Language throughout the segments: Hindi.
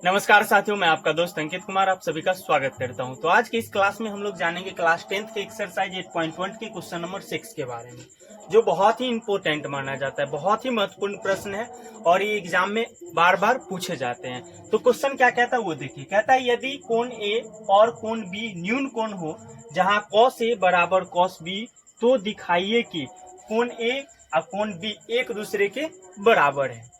नमस्कार साथियों, मैं आपका दोस्त अंकित कुमार आप सभी का स्वागत करता हूं। तो आज के इस क्लास में हम लोग जानेंगे क्लास 10th के एक्सरसाइज 8.1 के क्वेश्चन नंबर 6 के बारे में, जो बहुत ही इंपॉर्टेंट माना जाता है, बहुत ही महत्वपूर्ण प्रश्न है और ये एग्जाम में बार बार पूछे जाते हैं। तो क्वेश्चन क्या कहता है वो देखिए। कहता है यदि कोण ए और कोण बी न्यून कोण हो जहाँ cos ए बराबर cos बी, तो दिखाइए कि कोण ए और कोण बी एक दूसरे के बराबर है।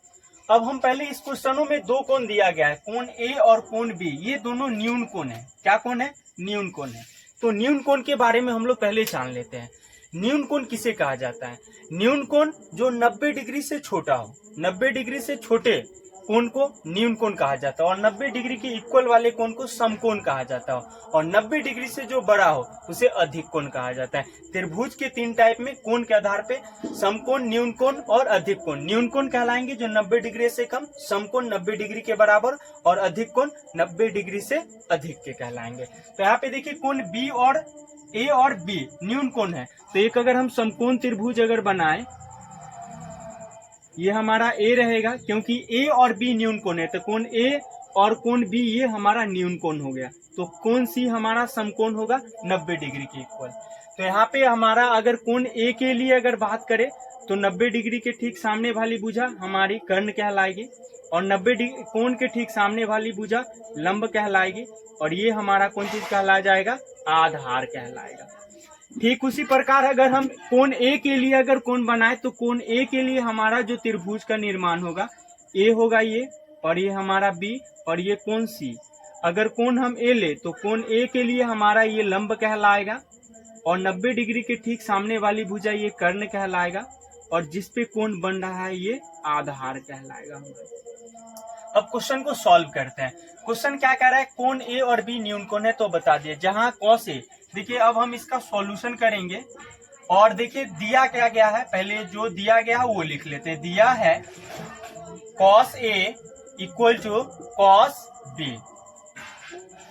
अब हम पहले इस क्वेश्चनों में दो कोण दिया गया है, कोण ए और कोण बी, ये दोनों न्यून कोण है। क्या कोण है? न्यून कोण है। तो न्यून कोण के बारे में हम लोग पहले जान लेते हैं। न्यून कोण किसे कहा जाता है? न्यून कोण जो 90 डिग्री से छोटा हो, 90 डिग्री से छोटे कोण को न्यून कोण कहा जाता है, और 90 डिग्री के इक्वल वाले कोण को समकोण कहा जाता है, और 90 डिग्री से जो बड़ा हो उसे अधिक कोण कहा जाता है। त्रिभुज के तीन टाइप में कोण के आधार पे समकोण, न्यून कोण और अधिक कोण। न्यून कोण कहलाएंगे जो 90 डिग्री से कम, समकोण 90 डिग्री के बराबर और अधिक कोण 90 डिग्री से अधिक के कहलाएंगे। तो यहाँ पे देखिए कोण बी और ए और बी न्यून कोण है। तो एक अगर हम समकोण त्रिभुज अगर बनाए, ये हमारा ए रहेगा क्योंकि ए और बी न्यून कोण है, तो कोण ए और कोण बी ये हमारा न्यून कोण हो गया। तो कोण सी हमारा समकोण होगा 90 डिग्री के इक्वल। तो यहाँ पे हमारा अगर कोण ए के लिए अगर बात करें तो 90 डिग्री के ठीक सामने वाली भुजा हमारी कर्ण कहलाएगी, और 90 डिग्री कोण के ठीक सामने वाली भुजा लंब कहलाएगी, और ये हमारा कौन चीज कहला जाएगा? आधार कहलाएगा। ठीक उसी प्रकार अगर हम कोण ए के लिए अगर कोण बनाए तो कोण ए के लिए हमारा जो त्रिभुज का निर्माण होगा, ए होगा ये, और ये हमारा बी, और ये कोण सी। अगर कोण हम ए ले तो कोण ए के लिए हमारा ये लंब कहलाएगा, और 90 डिग्री के ठीक सामने वाली भुजा ये कर्ण कहलाएगा, और जिस पे कोण बन रहा है ये आधार कहलाएगा हमारा। अब क्वेश्चन को सॉल्व करते हैं। क्वेश्चन क्या कह रहा है? कोण ए और बी न्यून कोण है तो बता दिए। जहां cos ए, देखिए अब हम इसका सॉल्यूशन करेंगे, और देखिए दिया क्या गया है, पहले जो दिया गया है वो लिख लेते हैं। दिया है cos A equal to cos B.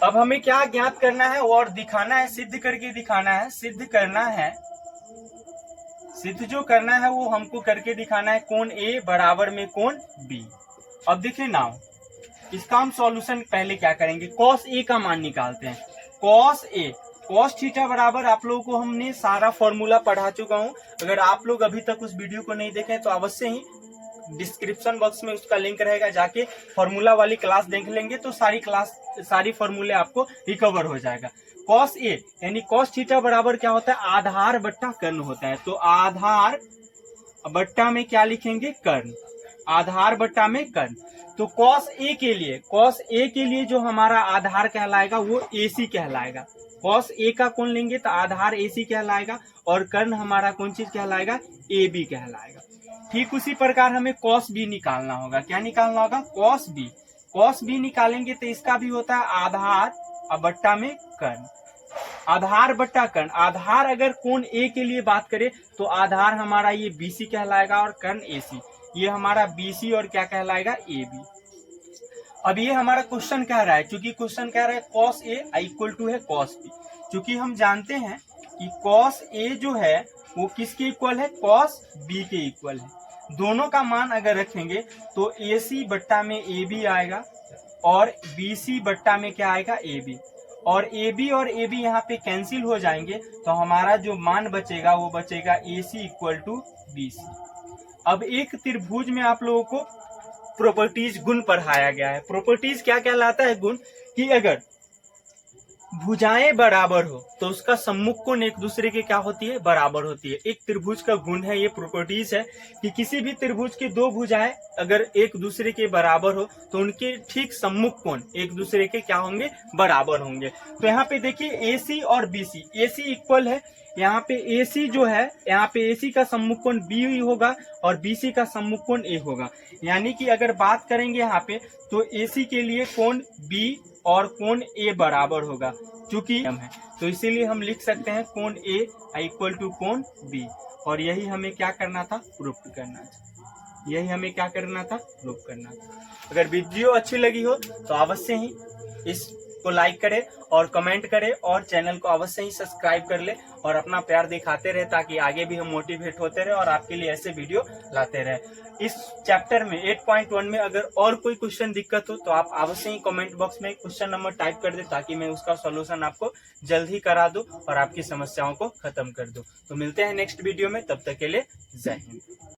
अब हमें क्या ज्ञात करना है और दिखाना है, सिद्ध करके दिखाना है, सिद्ध करना है, सिद्ध जो करना है वो हमको करके दिखाना है। कोण ए बराबर में कोण बी। अब देखिए नाउ इसका हम सॉल्यूशन पहले क्या करेंगे, cos ए का मान निकालते हैं। cos ए, cos थीटा बराबर, आप लोगों को हमने सारा फॉर्मूला पढ़ा चुका हूं। अगर आप लोग अभी तक उस वीडियो को नहीं देखे तो अवश्य ही डिस्क्रिप्शन बॉक्स में उसका लिंक रहेगा, जाके फॉर्मूला वाली क्लास देख लेंगे तो सारी फॉर्मूले आपको रिकवर हो जाएगा। cos ए यानी cos थीटा बराबर क्या होता है? आधार बट्टा कर्ण होता है। तो आधार बट्टा में क्या लिखेंगे? कर्ण। आधार बट्टा में कर्ण। तो cos ए के लिए जो हमारा आधार कहलाएगा वो AC कहलाएगा। cos ए का कोण लेंगे तो आधार AC कहलाएगा, और कर्ण हमारा कौन चीज कहलाएगा? AB कहलाएगा। ठीक उसी प्रकार हमें cos B निकालना होगा। क्या निकालना होगा? cos B। cos B निकालेंगे तो इसका भी होता है आधार बट्टा में कर्ण। आधार बट्टा कर्ण। आधार अगर कोण ए के लिए बात करें तो आधार हमारा ये BC कहलाएगा, और कर्ण AC। ये हमारा BC और क्या कहलाएगा? AB। अब ये हमारा क्वेश्चन कह रहा है, क्योंकि क्वेश्चन कह रहा है cos A इक्वल टू है cos B, क्योंकि हम जानते हैं कि cos A जो है वो किसके इक्वल है? cos B के इक्वल है। दोनों का मान अगर रखेंगे तो AC बट्टा में AB आएगा, और BC बट्टा में क्या आएगा? AB। और AB और AB यहाँ पे कैंसिल हो जाएंगे, तो हमारा जो मान बचेगा वो बचेगा AC इक्वल टू BC। अब एक त्रिभुज में आप लोगों को प्रॉपर्टीज, गुण पढ़ाया गया है। प्रॉपर्टीज क्या कहलाता है? गुण, कि अगर भुजाएं बराबर हो तो उसका सम्मुख कोण एक दूसरे के क्या होती है? बराबर होती है। एक त्रिभुज का गुण है, ये प्रॉपर्टीज है कि किसी भी त्रिभुज की दो भुजाएं अगर एक दूसरे के बराबर हो तो उनके ठीक सम्मुख कोण एक दूसरे के क्या होंगे? बराबर होंगे। तो यहाँ पे देखिए AC और BC, AC इक्वल है, यहाँ पे AC जो है, यहाँ पे AC का सम्मुख कोण B होगा और BC का सम्मुख कोण A होगा। यानी कि अगर बात करेंगे यहाँ पे तो AC के लिए कोण B और कोण A बराबर होगा, क्योंकि हम है, तो इसीलिए हम लिख सकते हैं कोण A इक्वल टू कोण B। और यही हमें क्या करना था? प्रूफ करना था। यही हमें क्या करना था? प्रूफ करना था। अगर वीडियो अच्छी लगी हो तो अवश्य ही इस को लाइक करे और कमेंट करे और चैनल को अवश्य ही सब्सक्राइब कर ले और अपना प्यार दिखाते रहे, ताकि आगे भी हम मोटिवेट होते रहे और आपके लिए ऐसे वीडियो लाते रहे। इस चैप्टर में 8.1 में अगर और कोई क्वेश्चन दिक्कत हो तो आप अवश्य ही कमेंट बॉक्स में क्वेश्चन नंबर टाइप कर दे, ताकि मैं उसका सॉल्यूशन आपको जल्द ही करा दूं और आपकी समस्याओं को खत्म कर दूं। तो मिलते हैं नेक्स्ट वीडियो में, तब तक के लिए जय हिंद।